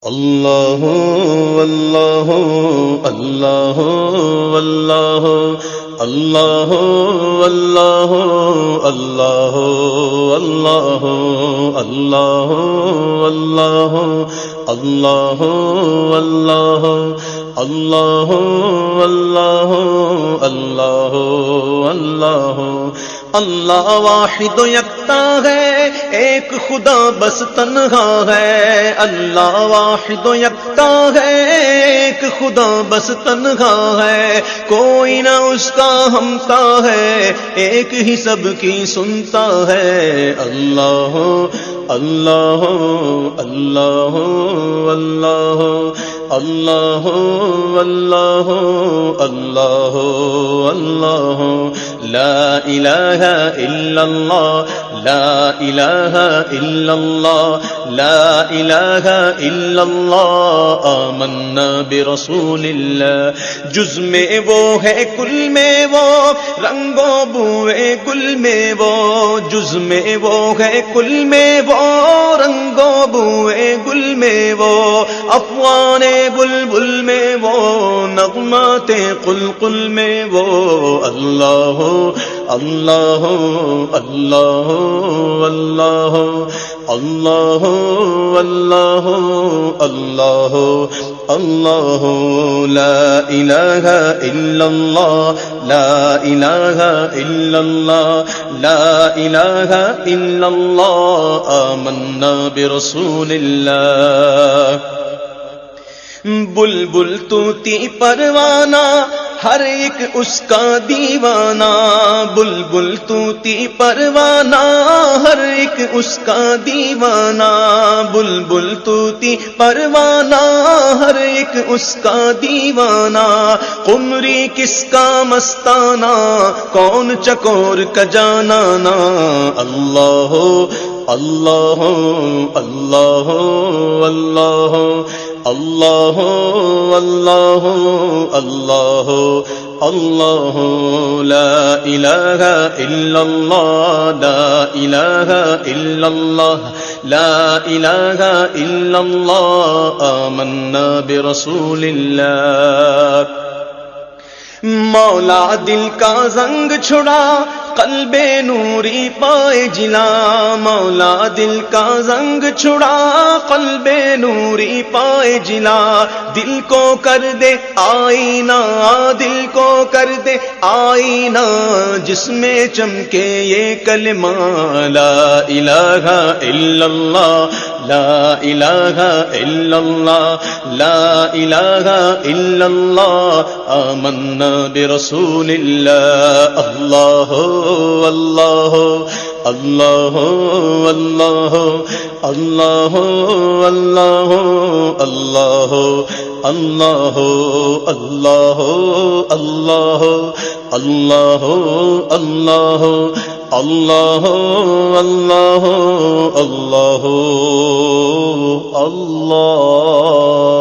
اللہ اللہ اللہ اللہ اللہ اللہ اللہ اللہ اللہ اللہ اللہ اللہ اللہ اللہ اللہ اللہ اللہ واحد و یکتا ہے، ایک خدا بس تنہا ہے۔ اللہ واحد و یکتا ہے، ایک خدا بس تنہا ہے، کوئی نہ اس کا ہمتا ہے، ایک ہی سب کی سنتا ہے۔ اللہ اللہ اللہ اللہ اللہ اللہ اللہ اللہ لا الہ الا اللہ لا الہ الا اللہ لا الہ الا اللہ آمنا برسول اللہ۔ جز میں وہ ہے کل میں وہ، رنگ و بوئے گل میں وہ، جز میں وہ ہے کل میں وہ، رنگ و بوئے گل میں وہ، افغان بلبل میں وہ، نغمات قلقل میں وہ۔ اللہ اللہ اللہ اللہ اللہ اللہ اللہ اللہ لا الہ الا اللہ لا الہ الا اللہ لا الہ الا اللہ آمنا برسول اللہ۔ بلبل طوطی پروانہ ہر ایک اس کا دیوانہ، بلبل طوطی پروانہ ہر ایک اس کا دیوانہ، بلبل طوطی پروانہ ہر ایک اس کا دیوانہ، قمری کس کا مستانہ کون چکور کا جانانا۔ اللہ اللہ اللہ اللہ اللہ اللہ اللہ اللہ لا الہ الا اللہ لا الہ الا اللہ لا الہ الا اللہ آمنا برسول اللہ۔ مولا دل کا زنگ چھڑا قلب نوری پائے جلا، مولا دل کا زنگ چھڑا قلب نوری پائے جلا، دل کو کر دے آئینہ دل کو کر دے آئینہ، جس میں چمکے یہ کلمہ لا الہ الا اللہ لا الہ الا اللہ لا الہ الا اللہ آمنا برسول اللہ۔ اللہ اللہ اللہ اللہ اللہ اللہ اللہ اللہ اللہ اللہ اللہ اللہ اللہ اللہ اللہ اللہ